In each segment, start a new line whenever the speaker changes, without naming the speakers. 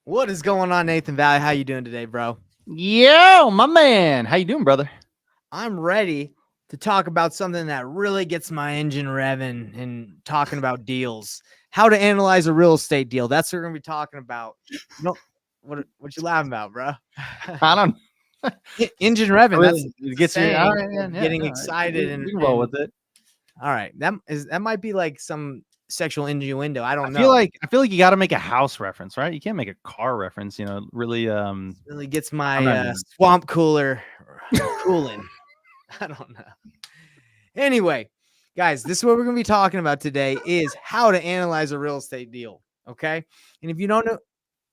What is going on, Nathan Valley? How you doing today, bro?
Yo, my man. How you doing, brother?
I'm ready to talk about something that really gets my engine revving and talking about deals. How to analyze a real estate deal. That's what we're gonna be talking about. You know what you laughing about, bro?
I don't
Engine revving. That's
really
it's a
get you. All
saying
right,
of
yeah,
getting
no,
excited
we can roll
and
with it.
all right. That might be like some sexual innuendo. I don't
I feel
know.
like you got to make a house reference, right? You can't make a car reference. Really.
Really gets
I'm not
my
even.
swamp cooler cooling. I don't know. Anyway, guys, this is what we're going to be talking about today is how to analyze a real estate deal. Okay. And if you don't know,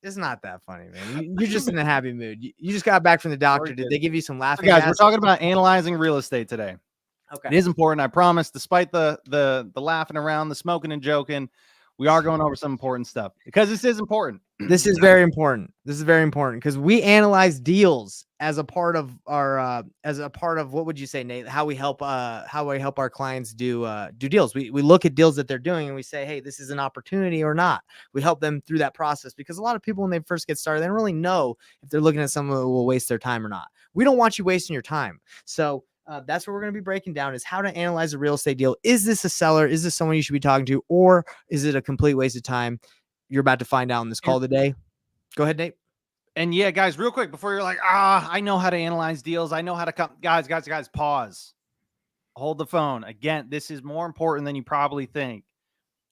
it's not that funny, man. You're just in a happy mood. You just got back from the doctor. Did they give you some
So
laughing
guys, we're
gas?
talking about analyzing real estate today.
Okay.
It is important, I promise. Despite the laughing around, the smoking and joking, we are going over some important stuff because this is important.
This is very important. This is very important because we analyze deals as a part of our what would you say, Nate? How we help our clients do deals. We look at deals that they're doing and we say, hey, this is an opportunity or not. We help them through that process because a lot of people when they first get started, they don't really know if they're looking at someone who will waste their time or not. We don't want you wasting your time. So that's what we're going to be breaking down is how to analyze a real estate deal. Is this a seller? Is this someone you should be talking to? Or is it a complete waste of time? You're about to find out in this call today. Go ahead, Nate.
And yeah, guys, real quick before you're like, I know how to analyze deals. I know how to come. Guys, pause. Hold the phone. Again, this is more important than you probably think.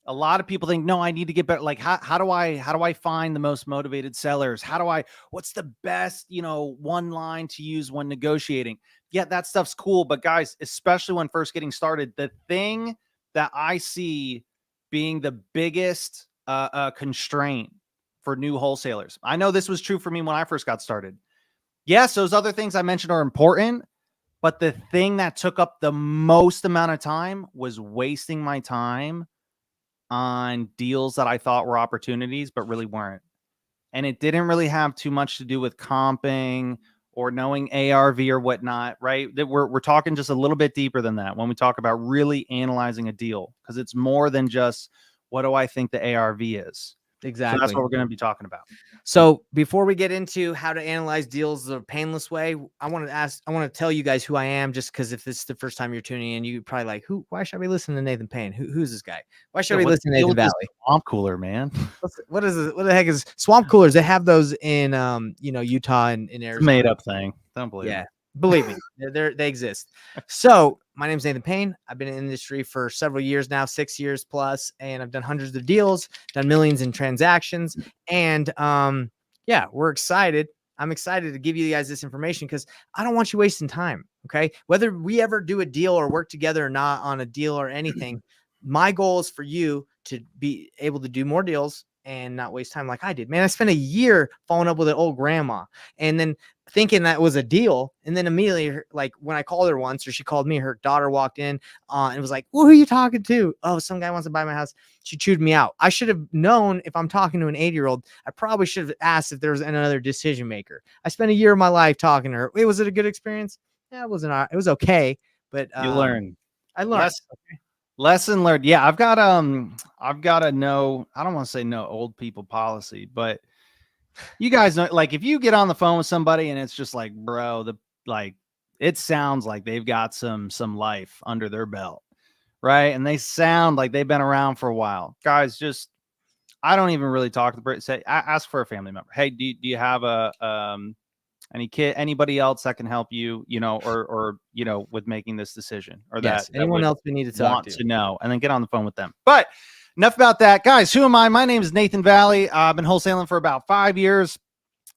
A lot of people think, no, I need to get better. Like, how do I find the most motivated sellers? What's the best, one line to use when negotiating? Yeah, that stuff's cool. But guys, especially when first getting started, the thing that I see being the biggest constraint for new wholesalers. I know this was true for me when I first got started. Yes, those other things I mentioned are important, but the thing that took up the most amount of time was wasting my time on deals that I thought were opportunities, but really weren't. And it didn't really have too much to do with comping or knowing ARV or whatnot, right? That we're talking just a little bit deeper than that when we talk about really analyzing a deal, because it's more than just what do I think the ARV is. So that's
Exactly.
what we're going to be talking about.
So before we get into how to analyze deals the painless way, I want to tell you guys who I am, just because if this is the first time you're tuning in, you're probably like, why should I be listening to Nathan Payne? Who's this guy? Why should I be
What's
listening
the
to
deal
Nathan
with this
Valley?
swamp cooler, man?
What the heck is swamp coolers? They have those in Utah and in
It's a
Arizona.
made up thing. Don't believe
Yeah,
me.
believe me, they exist. So my name's Nathan Payne. I've been in the industry for several years now, 6 years plus, and I've done hundreds of deals, done millions in transactions, and yeah, we're excited. I'm excited to give you guys this information because I don't want you wasting time. Okay, whether we ever do a deal or work together or not on a deal or anything, my goal is for you to be able to do more deals and not waste time like I did. Man, I spent a year following up with an old grandma and then thinking that was a deal. And then immediately, like when I called her once, or she called me, her daughter walked in and was like, well, who are you talking to? Oh, some guy wants to buy my house. She chewed me out. I should have known if I'm talking to an 80-year-old, I probably should have asked if there was another decision maker. I spent a year of my life talking to her. Wait, was it a good experience? Yeah, it wasn't. It was okay. But
You learn.
I learned.
Lesson learned. Yeah, I've got a no, I don't want to say no old people policy, but you guys know, like if you get on the phone with somebody and it's just like, bro, it sounds like they've got some life under their belt, right? And they sound like they've been around for a while. Guys, just I don't even really talk to the person. Say, ask for a family member. Hey, do you have anybody else that can help you, or with making this decision, or
Yes.
that
Anyone
would
else we need to talk
want to know, and then get on the phone with them. But enough about that, guys. Who am I? My name is Nathan Valley. I've been wholesaling for about 5 years,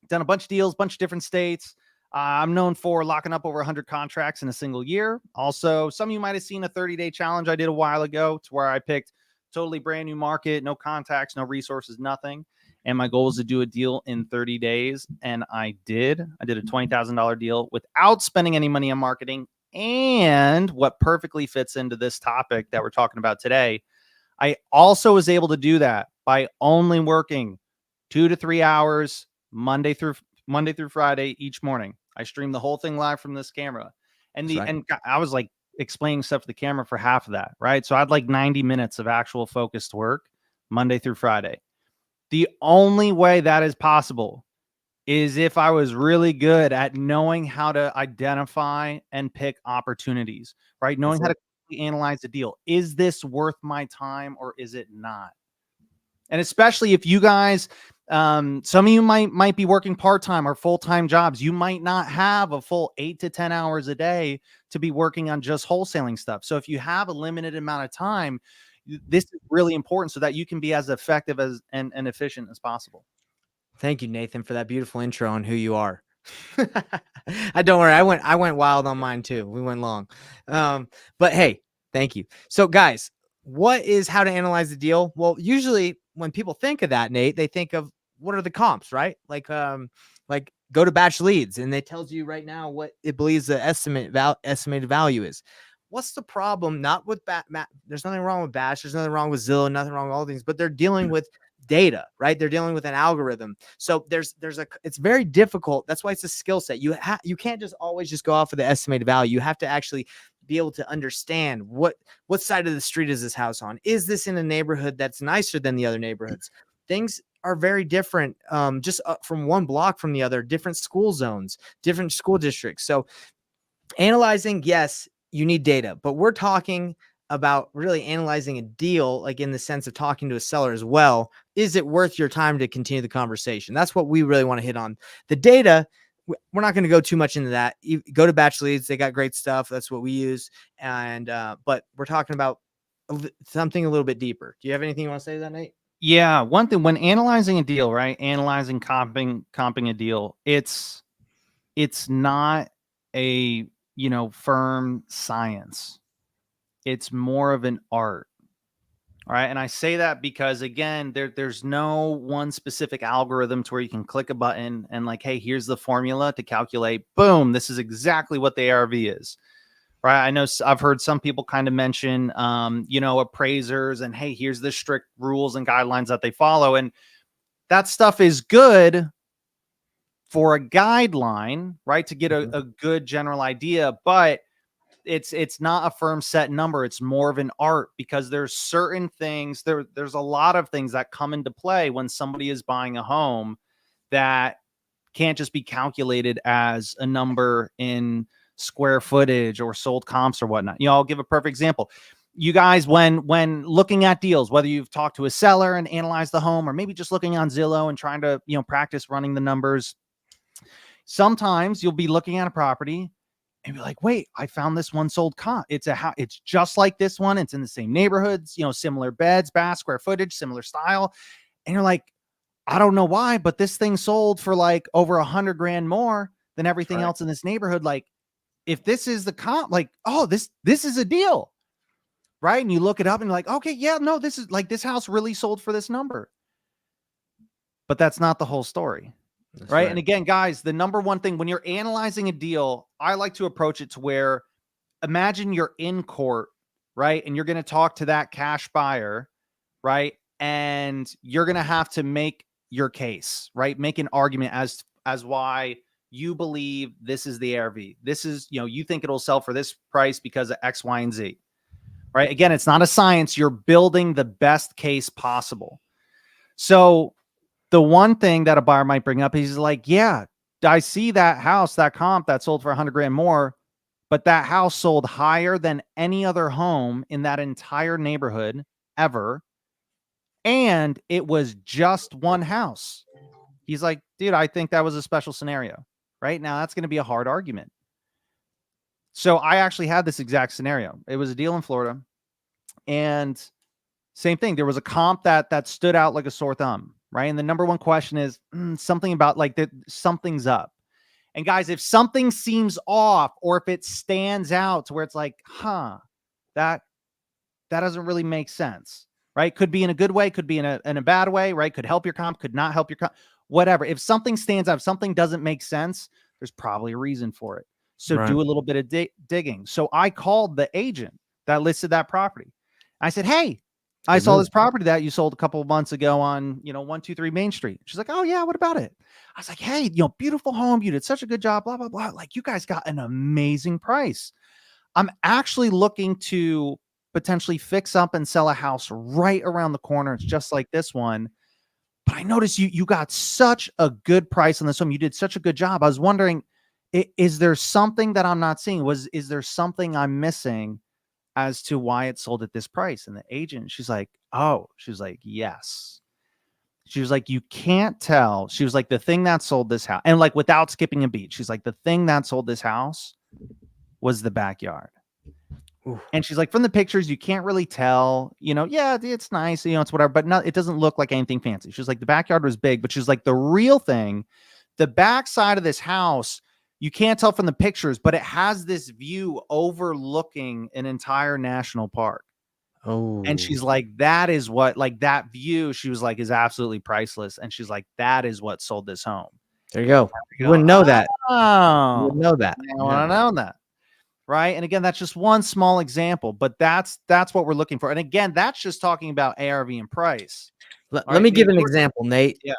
done a bunch of deals, bunch of different states. I'm known for locking up over 100 contracts in a single year. Also, some of you might have seen a 30-day challenge I did a while ago, to where I picked totally brand new market, no contacts, no resources, nothing. And my goal was to do a deal in 30 days. And I did. I did a $20,000 deal without spending any money on marketing. And what perfectly fits into this topic that we're talking about today, I also was able to do that by only working 2 to 3 hours Monday through Friday each morning. I streamed the whole thing live from this camera. And and I was like explaining stuff to the camera for half of that, right? So I had like 90 minutes of actual focused work Monday through Friday. The only way that is possible is if I was really good at knowing how to identify and pick opportunities, right? Knowing how to analyze the deal. Is this worth my time or is it not? And especially if you guys, some of you might be working part-time or full-time jobs. You might not have a full 8 to 10 hours a day to be working on just wholesaling stuff. So if you have a limited amount of time, this is really important so that you can be as effective as and efficient as possible.
Thank you, Nathan, for that beautiful intro on who you are. I don't worry. I went wild on mine too. We went long. But hey, thank you. So guys, what is how to analyze the deal? Well, usually when people think of that, Nate, they think of what are the comps, right? Like go to Batch Leads and it tells you right now what it believes the estimated value is. What's the problem? Not with there's nothing wrong with Batch. There's nothing wrong with Zillow, nothing wrong with all things, but they're dealing with data, right? They're dealing with an algorithm. So it's very difficult. That's why it's a skill set. You can't just always just go off of the estimated value. You have to actually be able to understand what side of the street is this house on? Is this in a neighborhood that's nicer than the other neighborhoods? Things are very different, just from one block from the other, different school zones, different school districts. So analyzing, yes, you need data, but we're talking about really analyzing a deal, like in the sense of talking to a seller as well. Is it worth your time to continue the conversation? That's what we really want to hit on. The data, we're not going to go too much into that. You go to Batch Leads. They got great stuff. That's what we use. And, but we're talking about something a little bit deeper. Do you have anything you want to say to that, Nate?
Yeah. One thing when analyzing a deal, right? Analyzing comping a deal, it's not a, firm science. It's more of an art. All right. And I say that because again, there's no one specific algorithm to where you can click a button and like, hey, here's the formula to calculate. Boom. This is exactly what the ARV is. Right. I know I've heard some people kind of mention, appraisers and hey, here's the strict rules and guidelines that they follow. And that stuff is good for a guideline, right? To get a good general idea, but it's not a firm set number. It's more of an art because there's certain things there's a lot of things that come into play when somebody is buying a home that can't just be calculated as a number in square footage or sold comps or whatnot. I'll give a perfect example. You guys, when looking at deals, whether you've talked to a seller and analyzed the home or maybe just looking on Zillow and trying to, practice running the numbers, sometimes you'll be looking at a property and be like, wait, I found this one sold comp. It's just like this one. It's in the same neighborhoods, similar beds, bath, square footage, similar style. And you're like, I don't know why, but this thing sold for like over $100,000 more than everything else in this neighborhood. Like, if this is the comp, like, oh, this is a deal, right? And you look it up and you're like, okay, yeah, no, this is like this house really sold for this number. But that's not the whole story. Right. And again, guys, the number one thing when you're analyzing a deal, I like to approach it to where imagine you're in court, right? And you're going to talk to that cash buyer, right? And you're going to have to make your case, right? Make an argument as why you believe this is the ARV. This is, you think it'll sell for this price because of X, Y, and Z, right? Again, it's not a science. You're building the best case possible. So the one thing that a buyer might bring up, he's like, yeah, I see that house, that comp that sold for $100,000 more, but that house sold higher than any other home in that entire neighborhood ever. And it was just one house. He's like, dude, I think that was a special scenario. Right now, that's going to be a hard argument. So I actually had this exact scenario. It was a deal in Florida. And same thing. There was a comp that stood out like a sore thumb. Right. And the number one question is something about like that something's up. And guys, if something seems off or if it stands out to where it's like, that doesn't really make sense. Right. Could be in a good way, could be in a bad way, right? Could help your comp, could not help your comp, whatever. If something stands out, if something doesn't make sense, there's probably a reason for it. So do a little bit of digging. So I called the agent that listed that property. I said, hey, I saw this property that you sold a couple of months ago on, 123 Main Street. She's like, oh yeah, what about it? I was like, hey, beautiful home. You did such a good job, blah, blah, blah. Like you guys got an amazing price. I'm actually looking to potentially fix up and sell a house right around the corner. It's just like this one. but I noticed you got such a good price on this home. You did such a good job. I was wondering, is there something that I'm not seeing? Is there something I'm missing as to why it sold at this price? And the agent, she's like, oh, she was like, yes. She was like, you can't tell. She was like, the thing that sold this house, and like without skipping a beat, she's like, the thing that sold this house was the backyard.
Oof.
And she's like, from the pictures, you can't really tell, yeah, it's nice, it's whatever, but no, it doesn't look like anything fancy. She's like, the backyard was big, but she's like, the real thing, the back side of this house, you can't tell from the pictures, but it has this view overlooking an entire national park.
Oh,
And she's like, that is what, like that view, she was like, is absolutely priceless. And she's like, that is what sold this home.
there you go. You wouldn't know that. You
Oh,
wouldn't know that.
I want to know that. Right. And again, that's just one small example, but that's what we're looking for. And again, that's just talking about ARV and price.
Let me give an example, Nate.
Yeah.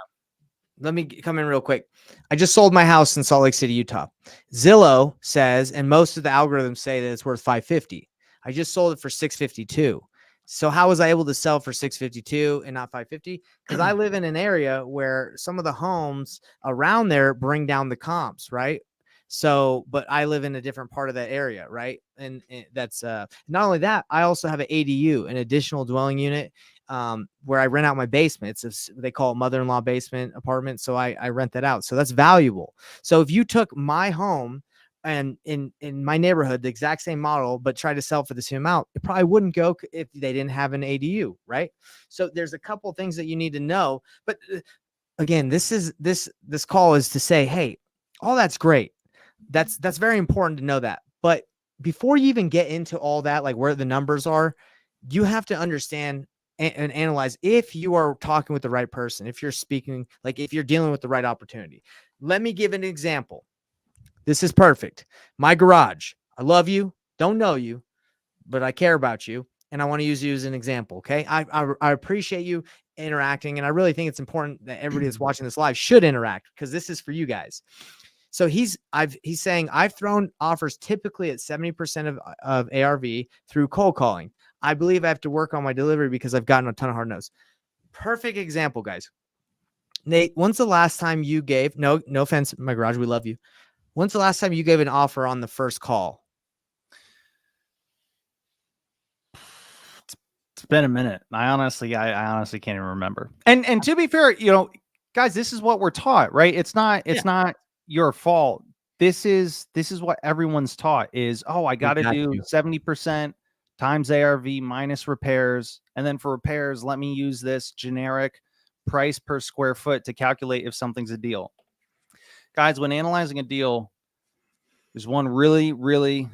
Let me come in real quick. I just sold my house in Salt Lake City, Utah. Zillow says, and most of the algorithms say that it's worth $550. I just sold it for $652. So how was I able to sell for $652 and not $550? Because I live in an area where some of the homes around there bring down the comps, right? So, but I live in a different part of that area, right? And that's not only that, I also have an ADU, an additional dwelling unit, where I rent out my basement. They call it mother-in-law basement apartment. So I rent that out. So that's valuable. So if you took my home and in my neighborhood, the exact same model, but try to sell for the same amount, it probably wouldn't go if they didn't have an ADU, right? So there's a couple of things that you need to know. But again, this call is to say, hey, all that's great. That's very important to know that. But before you even get into all that, like where the numbers are, you have to understand and analyze if you are talking with the right person, if you're speaking, like if you're dealing with the right opportunity. Let me give an example. This is perfect. My garage. I love you. Don't know you, but I care about you. And I want to use you as an example. Okay. I appreciate you interacting. And I really think it's important that everybody that's watching this live should interact because this is for you guys. So he's saying I've thrown offers typically at 70% of ARV through cold calling. I believe I have to work on my delivery because I've gotten a ton of hard no's. Perfect example, guys. Nate, when's the last time you gave, no offense, my garage, we love you. When's the last time you gave an offer on the first call?
It's been a minute. I honestly can't even remember. And to be fair, guys, this is what we're taught, right? It's not your fault. This is what everyone's taught is, I got to do 70% times ARV minus repairs. And then for repairs, let me use this generic price per square foot to calculate if something's a deal. Guys, when analyzing a deal, there's one really, really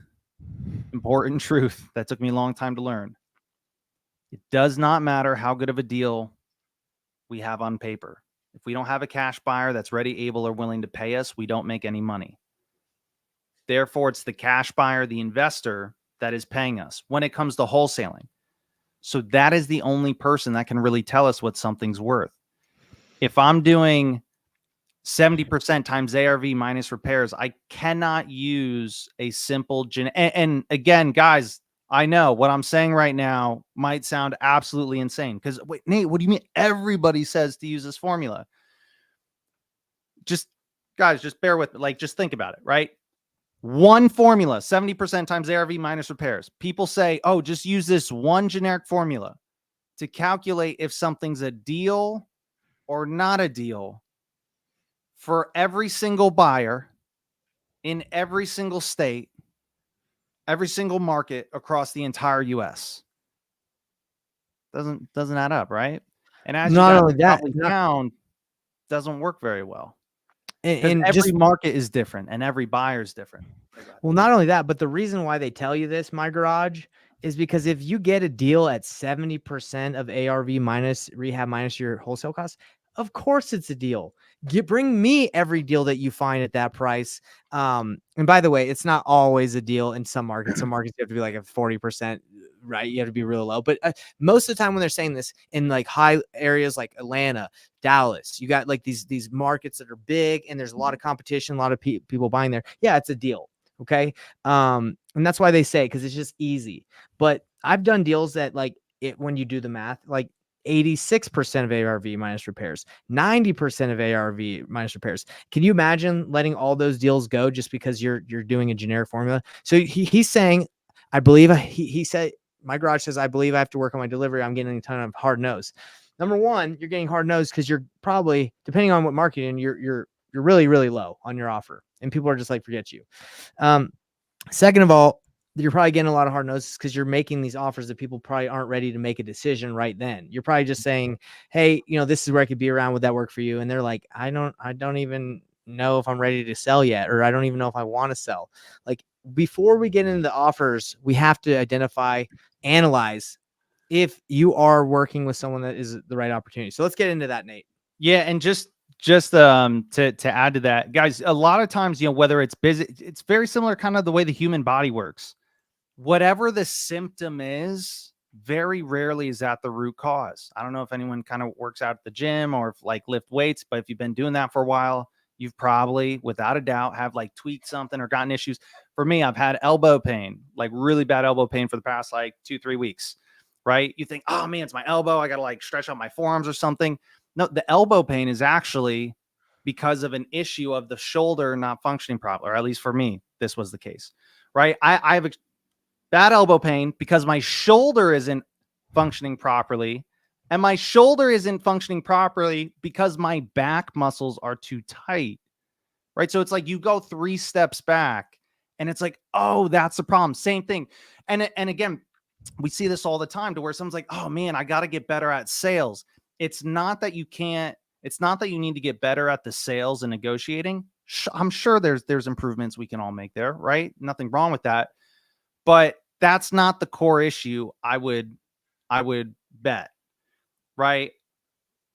important truth that took me a long time to learn. It does not matter how good of a deal we have on paper. If we don't have a cash buyer that's ready, able, or willing to pay us, we don't make any money. Therefore, it's the cash buyer, the investor, that is paying us when it comes to wholesaling. So that is the only person that can really tell us what something's worth. If I'm doing 70% times ARV minus repairs, I cannot use a simple and again, guys, I know what I'm saying right now might sound absolutely insane because wait, Nate, what do you mean everybody says to use this formula? Just guys, just bear with me. Like, just think about it, right? One formula, 70% times ARV minus repairs. People say, just use this one generic formula to calculate if something's a deal or not a deal for every single buyer in every single state, every single market across the entire US. Doesn't add up, right? And as
not
you
only that,
found, doesn't work very well.
And
every
just
market is different and every buyer is different.
Well, not only that, but the reason why they tell you this, my garage, is because if you get a deal at 70% of ARV minus rehab minus your wholesale costs, of course it's a deal. Bring me every deal that you find at that price. And by the way, it's not always a deal in some markets. Some markets you have to be like a 40%, right? You have to be really low. But most of the time when they're saying this in like high areas like Atlanta, Dallas, you got like these markets that are big and there's a lot of competition, a lot of people buying there. Yeah, it's a deal. Okay. And that's why they say, because it's just easy. But I've done deals that like it when you do the math, like 86% of ARV minus repairs, 90% of ARV minus repairs. Can you imagine letting all those deals go just because you're doing a generic formula? So he's saying, I believe he said, my garage says, I believe I have to work on my delivery. I'm getting a ton of hard no's. Number one, you're getting hard no's because you're probably, depending on what market you're in, you're really, really low on your offer. And people are just like, forget you. Second of all, you're probably getting a lot of hard no's because you're making these offers that people probably aren't ready to make a decision right then. You're probably just saying, hey, this is where I could be around. Would that work for you? And they're like, I don't even know if I'm ready to sell yet, or I don't even know if I want to sell. Like, before we get into the offers, we have to identify, analyze if you are working with someone that is the right opportunity. So let's get into that, Nate.
Yeah, and just to add to that, guys, a lot of times, whether it's busy, it's very similar kind of the way the human body works. Whatever the symptom is, very rarely is that the root cause. I don't know if anyone kind of works out at the gym or if like lift weights, but if you've been doing that for a while, you've probably, without a doubt, have like tweaked something or gotten issues. For me, I've had elbow pain, like really bad elbow pain for the past like 2-3 weeks, right? You think, oh man, it's my elbow. I got to like stretch out my forearms or something. No, the elbow pain is actually because of an issue of the shoulder not functioning properly, or at least for me, this was the case, right? I have bad elbow pain because my shoulder isn't functioning properly, and my shoulder isn't functioning properly because my back muscles are too tight, right? So it's like you go 3 steps back and it's like, oh, that's the problem. Same thing. And again, we see this all the time to where someone's like, oh man, I got to get better at sales. It's not that you can't, it's not that you need to get better at the sales and negotiating. I'm sure there's improvements we can all make there, right? Nothing wrong with that. But that's not the core issue, I would bet, right?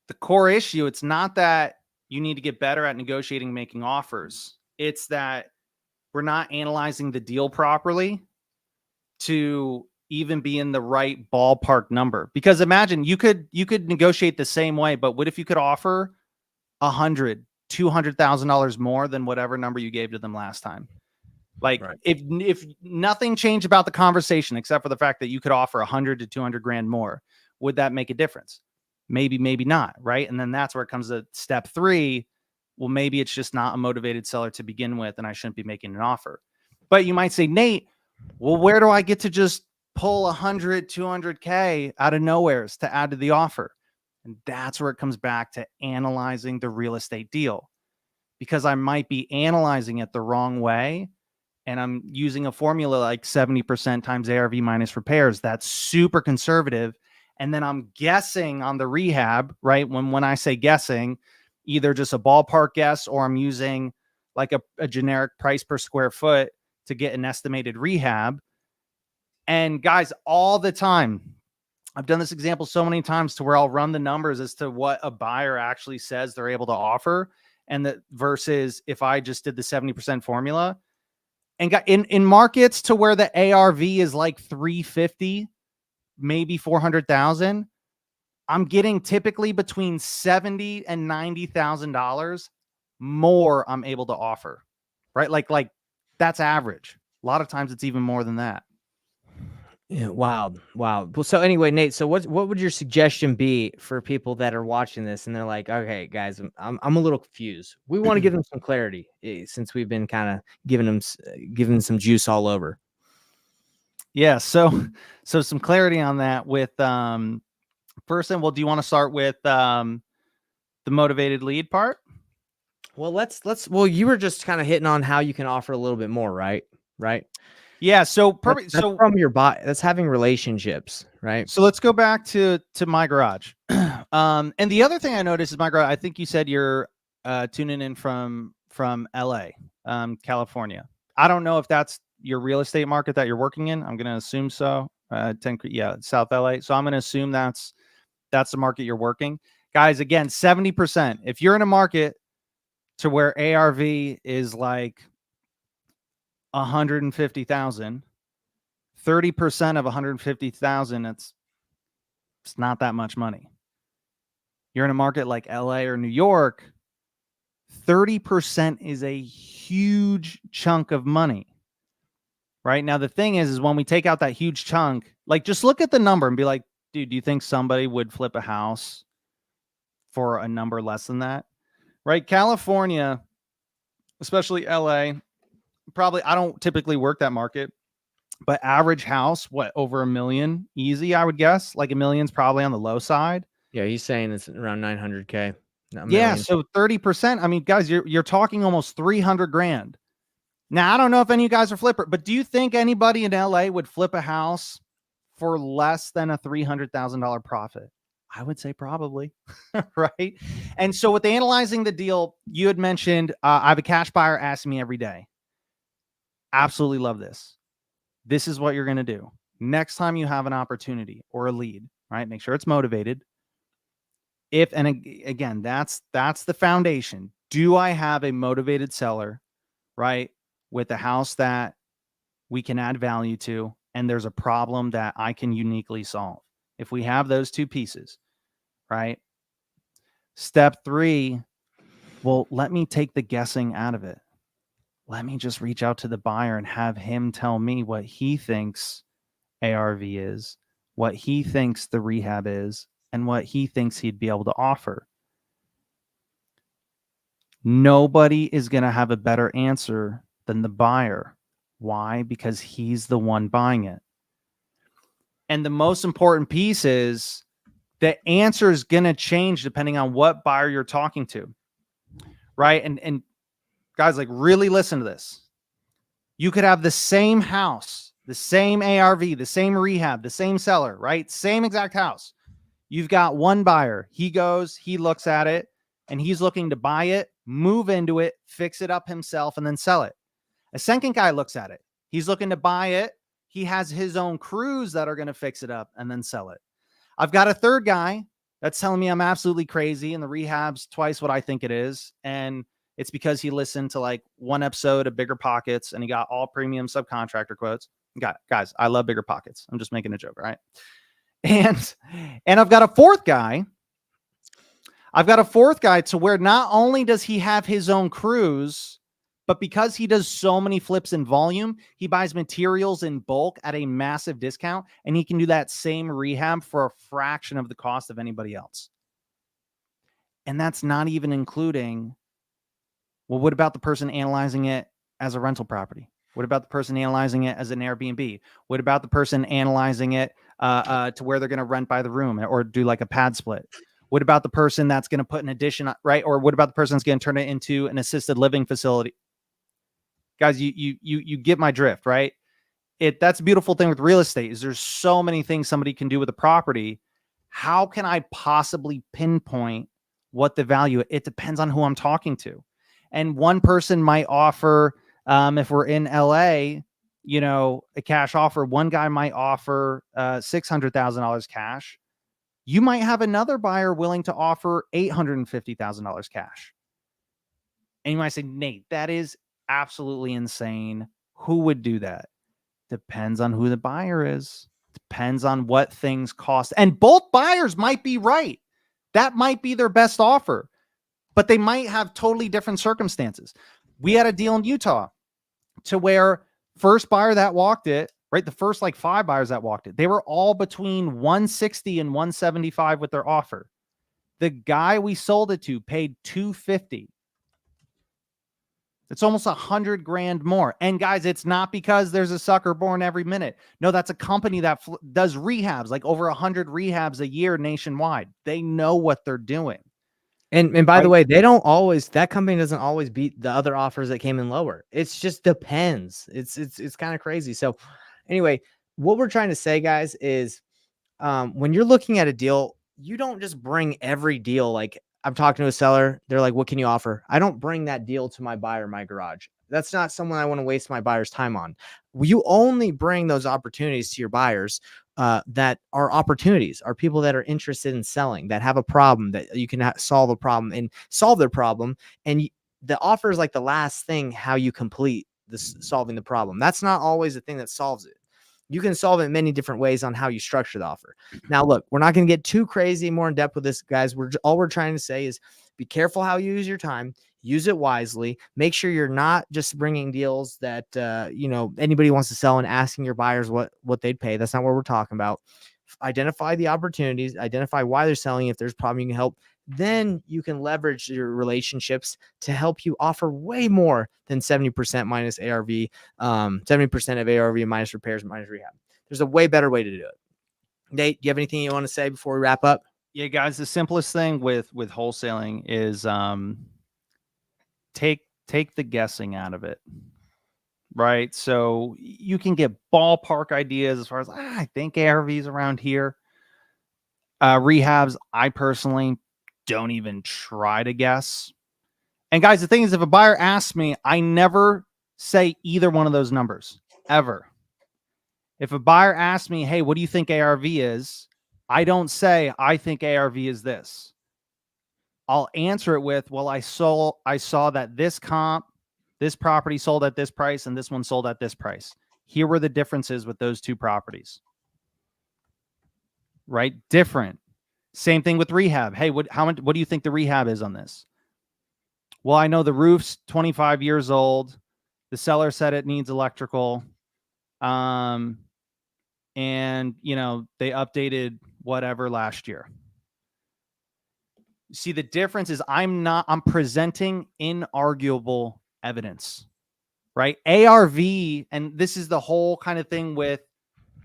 The core issue, it's not that you need to get better at negotiating, making offers. It's that we're not analyzing the deal properly to even be in the right ballpark number. Because imagine you could negotiate the same way, but what if you could offer $200,000 more than whatever number you gave to them last time? Like, right. If nothing changed about the conversation except for the fact that you could offer 100 to 200 grand more, would that make a difference? Maybe, maybe not, right? And then that's where it comes to step 3. Well, maybe it's just not a motivated seller to begin with, and I shouldn't be making an offer. But you might say, Nate, well, where do I get to just pull 100, 200K out of nowheres to add to the offer? And that's where it comes back to analyzing the real estate deal, because I might be analyzing it the wrong way. And I'm using a formula like 70% times ARV minus repairs. That's super conservative. And then I'm guessing on the rehab, right? When I say guessing, either just a ballpark guess, or I'm using like a generic price per square foot to get an estimated rehab. And guys, all the time, I've done this example so many times to where I'll run the numbers as to what a buyer actually says they're able to offer, and that versus if I just did the 70% formula. And got in markets to where the ARV is like 350, maybe 400,000, I'm getting typically between $70,000 and $90,000 more I'm able to offer, right? Like that's average. A lot of times it's even more than that.
Yeah, wow. Well, so anyway, Nate, so what would your suggestion be for people that are watching this and they're like, okay, guys, I'm a little confused. We want to give them some clarity, since we've been kind of giving some juice all over.
Yeah. So some clarity on that with, first thing, well, do you want to start with, the motivated lead part?
Well, well, you were just kind of hitting on how you can offer a little bit more, right?
Yeah. So perfect.
That's
so
from your bot, that's having relationships, right?
So let's go back to my garage. And the other thing I noticed is my garage. I think you said you're tuning in from LA, California. I don't know if that's your real estate market that you're working in. I'm going to assume so. South LA. So I'm going to assume that's the market you're working. Guys, again, 70%. If you're in a market to where ARV is like 150,000, 30% of 150,000, it's not that much money. You're in a market like LA or New York, 30% is a huge chunk of money. Right? Now the thing is when we take out that huge chunk, like just look at the number and be like, dude, do you think somebody would flip a house for a number less than that? Right? California, especially LA, probably, I don't typically work that market, but average house, what, over $1 million? Easy, I would guess. Like $1 million's probably on the low side.
Yeah, he's saying it's around 900K.
Yeah, so 30%. I mean, guys, you're talking almost 300 grand. Now, I don't know if any of you guys are flipper, but do you think anybody in LA would flip a house for less than a $300,000 profit? I would say probably, right? And so with analyzing the deal, you had mentioned, I have a cash buyer asking me every day. Absolutely love this. This is what you're going to do. Next time you have an opportunity or a lead, right? Make sure it's motivated. And again, that's the foundation. Do I have a motivated seller, right? With a house that we can add value to, and there's a problem that I can uniquely solve. If we have those two pieces, right? Step 3, well, let me take the guessing out of it. Let me just reach out to the buyer and have him tell me what he thinks ARV is, what he thinks the rehab is, and what he thinks he'd be able to offer. Nobody is going to have a better answer than the buyer. Why? Because he's the one buying it. And the most important piece is the answer is going to change depending on what buyer you're talking to, right? And guys, like, really listen to this. You could have the same house, the same ARV, the same rehab, the same seller, right? Same exact house. You've got one buyer. He goes, he looks at it, and he's looking to buy it, move into it, fix it up himself, and then sell it. A second guy looks at it. He's looking to buy it. He has his own crews that are going to fix it up and then sell it. I've got a third guy that's telling me I'm absolutely crazy and the rehab's twice what I think it is. And it's because he listened to like one episode of Bigger Pockets and he got all premium subcontractor quotes. Guys, I love Bigger Pockets. I'm just making a joke, right? And I've got a fourth guy. To where not only does he have his own crews, but because he does so many flips in volume, he buys materials in bulk at a massive discount, and he can do that same rehab for a fraction of the cost of anybody else. And that's not even including, well, what about the person analyzing it as a rental property? What about the person analyzing it as an Airbnb? What about the person analyzing it to where they're going to rent by the room or do like a pad split? What about the person that's going to put an addition, right? Or what about the person that's going to turn it into an assisted living facility? Guys, you get my drift, right? That's a beautiful thing with real estate is there's so many things somebody can do with a property. How can I possibly pinpoint what the value? It depends on who I'm talking to. And one person might offer, if we're in LA, you know, a cash offer. One guy might offer $600,000 cash. You might have another buyer willing to offer $850,000 cash. And you might say, Nate, that is absolutely insane. Who would do that? Depends on who the buyer is. Depends on what things cost. And both buyers might be right. That might be their best offer, but they might have totally different circumstances. We had a deal in Utah to where first buyer that walked it, right? The first like 5 buyers that walked it, they were all between 160 and 175 with their offer. The guy we sold it to paid 250. It's almost 100 grand more. And guys, it's not because there's a sucker born every minute. No, that's a company that does rehabs, like over 100 rehabs a year nationwide. They know what they're doing.
And by the way, that company doesn't always beat the other offers that came in lower. It's just depends. It's kind of crazy. So anyway, what we're trying to say, guys, is when you're looking at a deal, you don't just bring every deal. Like, I'm talking to a seller. They're like, what can you offer? I don't bring that deal to my buyer, my garage. That's not someone I want to waste my buyer's time on. You only bring those opportunities to your buyers that are opportunities, are people that are interested in selling, that have a problem, that you can solve a problem and solve their problem. And the offer is like the last thing, how you complete this solving the problem. That's not always the thing that solves it. You can solve it in many different ways on how you structure the offer. Now, look, we're not going to get too crazy, more in depth with this, guys. All we're trying to say is be careful how you use your time, use it wisely. Make sure you're not just bringing deals that, anybody wants to sell and asking your buyers what they'd pay. That's not what we're talking about. identify the opportunities, identify why they're selling. If there's a problem, you can help. Then you can leverage your relationships to help you offer way more than 70% minus ARV, 70% of ARV minus repairs minus rehab. There's a way better way to do it. Nate, do you have anything you want to say before we wrap up?
Yeah, guys, the simplest thing with wholesaling is take the guessing out of it. Right. So you can get ballpark ideas as far as I think ARVs around here. Rehabs, I personally don't even try to guess. And guys, the thing is, if a buyer asks me, I never say either one of those numbers ever. If a buyer asks me, hey, what do you think ARV is? I don't say, I think ARV is this. I'll answer it with, well, I saw that this comp, this property sold at this price and this one sold at this price. Here were the differences with those two properties. Right? Different. Same thing with rehab. Hey, what do you think the rehab is on this? Well, I know the roof's 25 years old. The seller said it needs electrical. And you know, they updated whatever last year. See, the difference is I'm presenting inarguable evidence, right? ARV, and this is the whole kind of thing with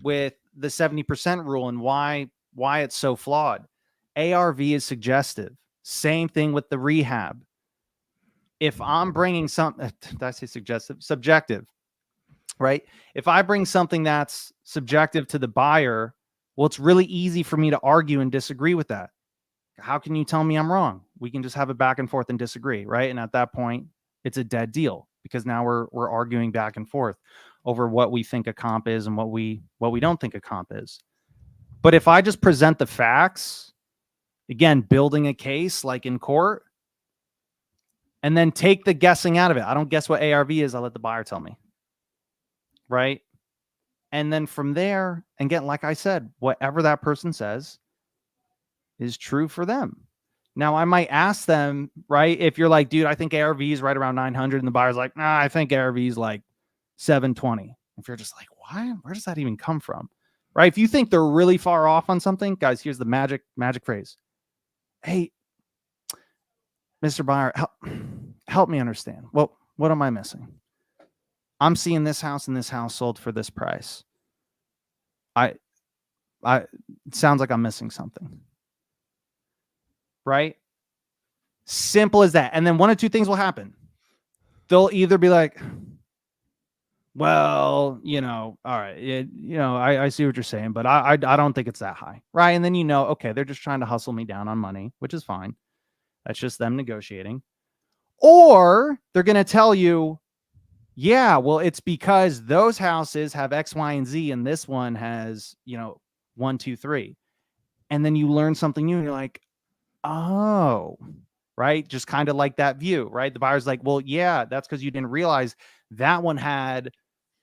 the 70% rule and why it's so flawed. ARV is suggestive. Same thing with the rehab. If I'm bringing did I say suggestive? Subjective, right? If I bring something that's subjective to the buyer, well, it's really easy for me to argue and disagree with that. How can you tell me I'm wrong? We can just have a back and forth and disagree, right? And at that point, it's a dead deal because now we're arguing back and forth over what we think a comp is and what we don't think a comp is. But if I just present the facts, again, building a case like in court, and then take the guessing out of it. I don't guess what ARV is. I'll let the buyer tell me, right? And then from there, and again, like I said, whatever that person says is true for them. Now, I might ask them, right? If you're like, dude, I think ARV is right around 900, and the buyer's like, nah, I think ARV is like 720. If you're just like, why? Where does that even come from? Right? If you think they're really far off on something, guys, here's the magic phrase. Hey, Mr. Buyer, help me understand. Well, what am I missing? I'm seeing this house and this house sold for this price. It sounds like I'm missing something. Right? Simple as that. And then one of two things will happen. They'll either be like, well, you know, all right, I see what you're saying, but I don't think it's that high. Right? And then, you know, okay, they're just trying to hustle me down on money, which is fine. That's just them negotiating. Or they're going to tell you, yeah, well, it's because those houses have X, Y, and Z, and this one has, 1, 2, 3. And then you learn something new and you're like, oh, right. Just kind of like that view, right? The buyer's like, well, yeah, that's because you didn't realize that one had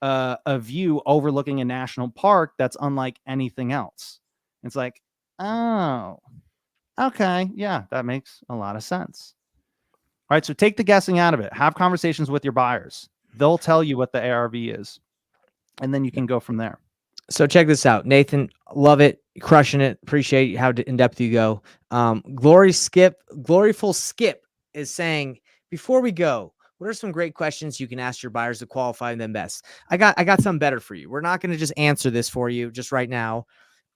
a view overlooking a national park that's unlike anything else. It's like, oh, okay. Yeah, that makes a lot of sense. All right. So take the guessing out of it. Have conversations with your buyers. They'll tell you what the ARV is, and then you can go from there.
So check this out, Nathan. Love it, crushing it. Appreciate how in depth you go. Gloryful Skip is saying, before we go, what are some great questions you can ask your buyers to qualify them best? I got something better for you. We're not going to just answer this for you just right now.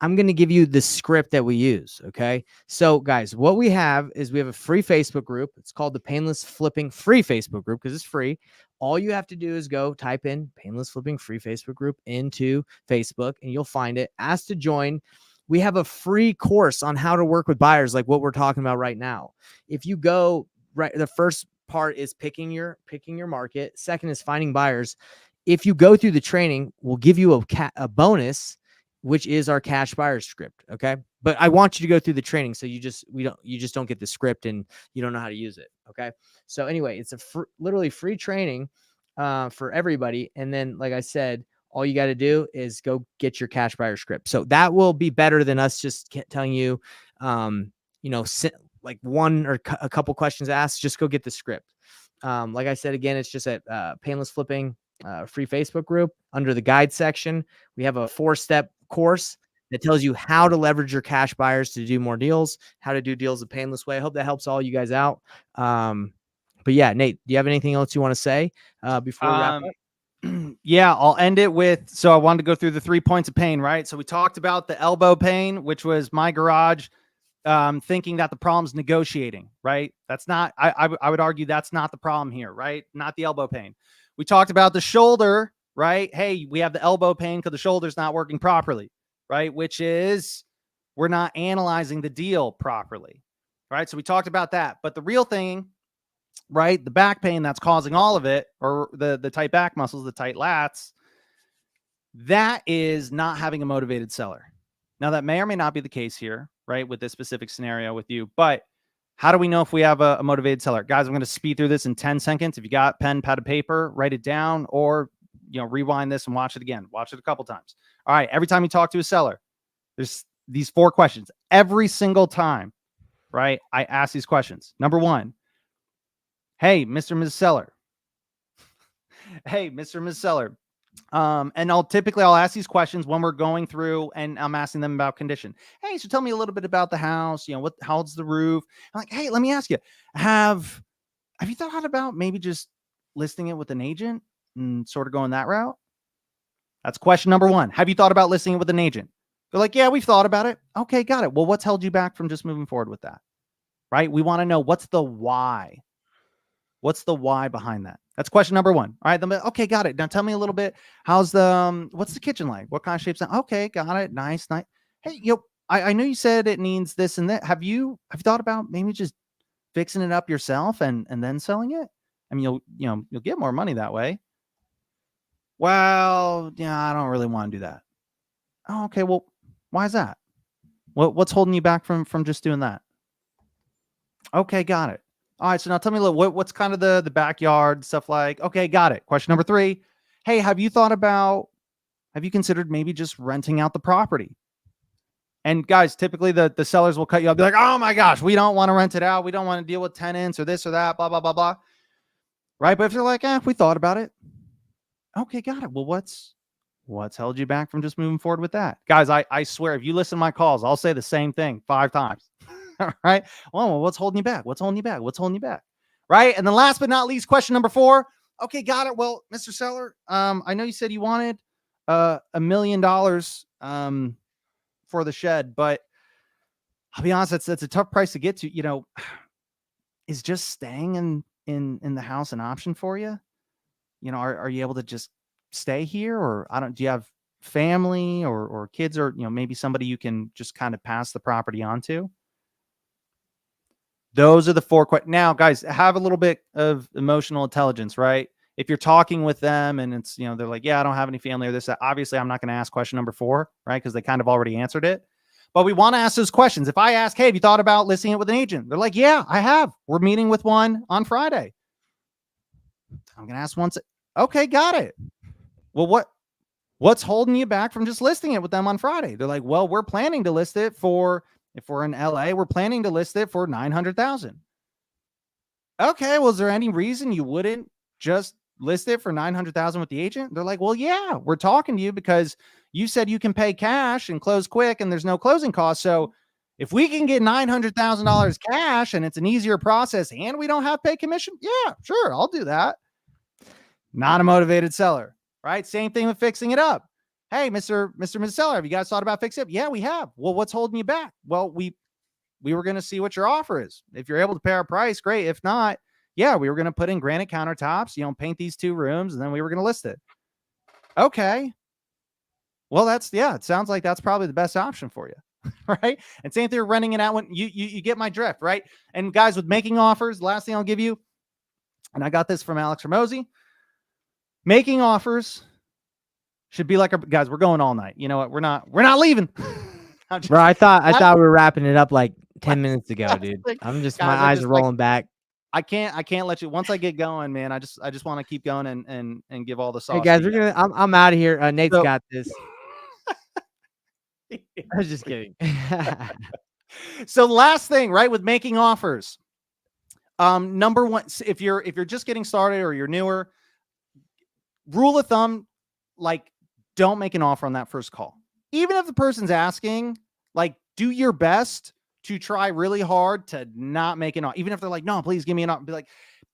I'm going to give you the script that we use. Okay. So guys, what we have is we have a free Facebook group. It's called the Payneless Flipping free Facebook group because it's free. All you have to do is go type in Payneless Flipping free Facebook group into Facebook and you'll find it. Ask to join. We have a free course on how to work with buyers, like what we're talking about right now. If you go right, the first part is picking your market. Second is finding buyers. If you go through the training, we'll give you a bonus, which is our cash buyer script. Okay. But I want you to go through the training. So you just don't get the script and you don't know how to use it. Okay. So anyway, it's a literally free training for everybody. And then, like I said, all you got to do is go get your cash buyer script. So that will be better than us just telling you, like one or a couple questions asked, just go get the script. Like I said, again, it's just at Payneless Flipping free Facebook group. Under the guide section, we have a 4-step course that tells you how to leverage your cash buyers to do more deals, how to do deals the painless way. I hope that helps all you guys out. But yeah, Nate, do you have anything else you want to say before we wrap up?
Yeah, I'll end it with, so I wanted to go through the 3 points of pain, right? So we talked about the elbow pain, which was my garage thinking that the problem's negotiating, right? That's not, I would argue that's not the problem here, right? Not the elbow pain. We talked about the shoulder, right? Hey, we have the elbow pain because the shoulder's not working properly, right? Which is we're not analyzing the deal properly, right? So we talked about that. But the real thing, right? The back pain that's causing all of it, or the tight back muscles, the tight lats, that is not having a motivated seller. Now, that may or may not be the case here, right? With this specific scenario with you, but how do we know if we have a motivated seller? Guys, I'm going to speed through this in 10 seconds. If you got pen, pad, and paper, write it down, or, rewind this and watch it again. Watch it a couple times. All right. Every time you talk to a seller, there's these 4 questions. Every single time, right? I ask these questions. Number 1, hey, Mr. and Mrs. Seller. Hey, Mr. and Mrs. Seller. And I'll ask these questions when we're going through and I'm asking them about condition. Hey, so tell me a little bit about the house. How old's the roof? I'm like, hey, let me ask you, have you thought about maybe just listing it with an agent and sort of going that route? That's question number 1. Have you thought about listing it with an agent? They're like, yeah, we've thought about it. Okay, got it. Well, what's held you back from just moving forward with that? Right? We want to know, what's the why? What's the why behind that? That's question number 1. All right. Then, okay, got it. Now tell me a little bit. How's the, what's the kitchen like? What kind of shapes? Okay, got it. Nice. Hey, I know you said it needs this and that. Have you thought about maybe just fixing it up yourself and then selling it? I mean, you'll get more money that way. Well, yeah, I don't really want to do that. Oh, okay. Well, why is that? What's holding you back from just doing that? Okay, got it. All right, so now tell me a little, what's kind of the backyard stuff like? Okay, got it. Question number 3. Hey, have you considered maybe just renting out the property? And guys, typically the sellers will cut you up, be like, oh my gosh, we don't want to rent it out. We don't want to deal with tenants or this or that, blah, blah, blah, blah. Right? But if they're like, we thought about it. Okay, got it. Well, what's held you back from just moving forward with that? Guys, I swear, if you listen to my calls, I'll say the same thing 5 times. All right. Well, what's holding you back? What's holding you back? What's holding you back? Right. And then last but not least, question number 4. Okay, got it. Well, Mr. Seller, I know you said you wanted $1 million for the shed, but I'll be honest, that's a tough price to get to. Is just staying in the house an option for you? Are you able to just stay here, or do you have family or kids, or maybe somebody you can just kind of pass the property on to? Those are the 4 questions. Now, guys, have a little bit of emotional intelligence, right? If you're talking with them and it's, they're like, yeah, I don't have any family or this, that. Obviously, I'm not going to ask question number 4, right? Because they kind of already answered it. But we want to ask those questions. If I ask, hey, have you thought about listing it with an agent? They're like, yeah, I have. We're meeting with one on Friday. I'm going to ask once. Okay, got it. Well, what's holding you back from just listing it with them on Friday? They're like, well, we're planning to list it for, if we're in LA, we're planning to list it for $900,000. Okay, well, is there any reason you wouldn't just list it for $900,000 with the agent? They're like, well, yeah, we're talking to you because you said you can pay cash and close quick and there's no closing costs. So if we can get $900,000 cash and it's an easier process and we don't have pay commission, yeah, sure, I'll do that. Not a motivated seller, right? Same thing with fixing it up. Hey, Mr. Mrs. Seller, have you guys thought about fixing it? Yeah, we have. Well, what's holding you back? Well, we were going to see what your offer is. If you're able to pay our price, great. If not, yeah, we were going to put in granite countertops, paint these 2 rooms, and then we were going to list it. Okay. Well, it sounds like that's probably the best option for you. Right. And same thing, renting it out when you get my drift. Right. And guys, with making offers, last thing I'll give you, and I got this from Alex Ramosi, making offers should be like guys, we're going all night. You know what? We're not leaving.
Bro, I thought we were wrapping it up like 10 minutes ago, dude. I'm just,
guys,
my eyes are rolling back.
I can't let you, once I get going, man. I just want to keep going and give all the sauce.
Hey guys, I'm out of here. Nate's got this. I was just kidding.
So last thing, right, with making offers. Number 1, if you're just getting started or you're newer, rule of thumb, like, don't make an offer on that first call. even if the person's asking, like, do your best to try really hard to not make an offer. Even if they're like, no, please give me an offer. Be like,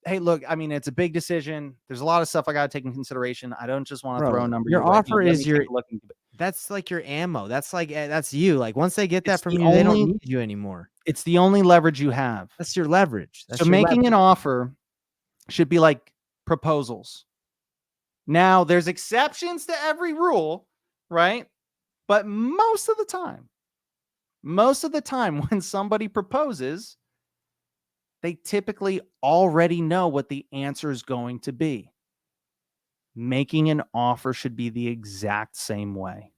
hey, look, I mean, it's a big decision. There's a lot of stuff I got to take in consideration. I don't just want to throw a number
your
your way.
offer
Let
is
me
your,
take a look into it.
that's like your ammo. That's like, that's you. Like once they get that
It's
from
the
you, they don't
only-
need you anymore.
It's the only leverage you have.
That's your leverage. That's
So
your
making an
leverage.
offer should be like proposals. Now, there's exceptions to every rule, right? But most of the time when somebody proposes, they typically already know what the answer is going to be. Making an offer should be the exact same way.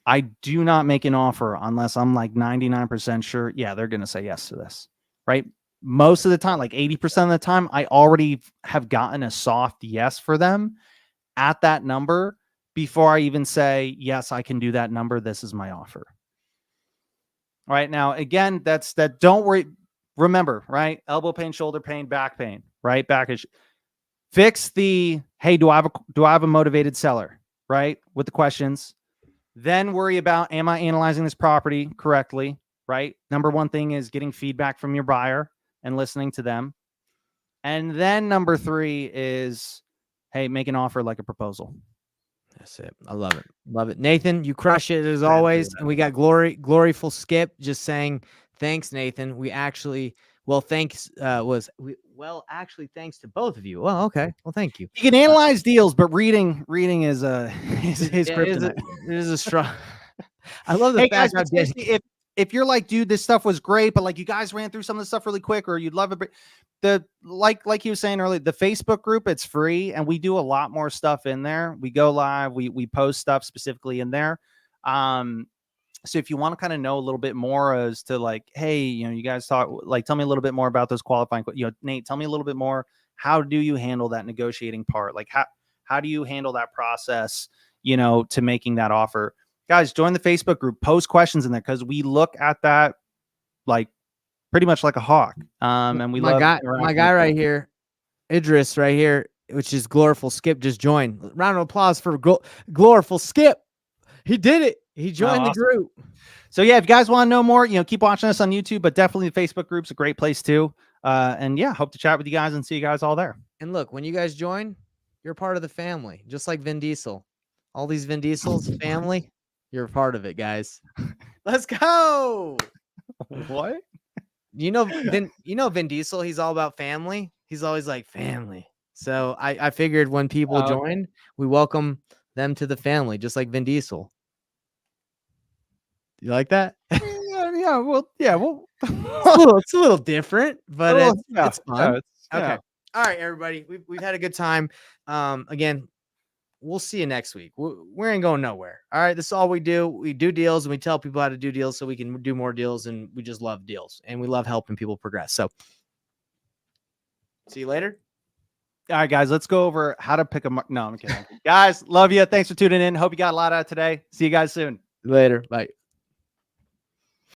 I do not make an offer unless I'm like 99% sure, yeah, they're going to say yes to this, right? Most of the time, like 80% of the time, I already have gotten a soft yes for them at that number before I even say, yes, I can do that number. This is my offer. All right. Now, again, that's that. Don't worry. Remember, right? Elbow pain, shoulder pain, back pain, right? Back issue. Fix the, hey, do I have a motivated seller, right? With the questions. Then worry about, am I analyzing this property correctly, right? Number one thing is getting feedback from your buyer and listening to them. And then number 3 is, hey, make an offer like a proposal.
That's it. I love it. Love it. Nathan, you crush it as always. And we got Gloryful Skip just saying, thanks, Nathan. We actually, well, thanks, actually, thanks to both of you. Well, okay. Well, thank you.
You can analyze deals, but reading is his kryptonite.
It is a strong. I love the
Hey
fact
guys, if you're like, dude, this stuff was great, but like you guys ran through some of the stuff really quick, or you'd love it. Like you were saying earlier, the Facebook group, it's free, and we do a lot more stuff in there. We go live, we post stuff specifically in there. So if you want to kind of know a little bit more as to like, hey, you guys talk, like, tell me a little bit more about those qualifying, Nate, tell me a little bit more. How do you handle that negotiating part? Like how do you handle that process, to making that offer? Guys, join the Facebook group, post questions in there, because we look at that like pretty mumuch like a hawk. And we
my guy right here, Idris right here, which is Gloryful Skip, just joined. Round of applause for Gloryful Skip. He did it. He joined the group.
So yeah, if you guys want to know more, keep watching us on YouTube, but definitely the Facebook group's a great place too. And yeah, hope to chat with you guys and see you guys all there.
And look, when you guys join, you're part of the family, just like Vin Diesel. All these Vin Diesel's family, you're a part of it, guys. Let's go.
What?
Vin Diesel, he's all about family. He's always like family. So I figured when people join, we welcome them to the family, just like Vin Diesel. You like that?
Yeah. Well,
it's a little different, but it's fun. Okay. All right, everybody. We've had a good time. Again, we'll see you next week. We ain't going nowhere. All right. This is all we do. We do deals and we tell people how to do deals so we can do more deals, and we just love deals and we love helping people progress. So see you later.
All right, guys, let's go over how to pick a No, I'm kidding. Guys, love you. Thanks for tuning in. Hope you got a lot out of today. See you guys soon.
Later. Bye.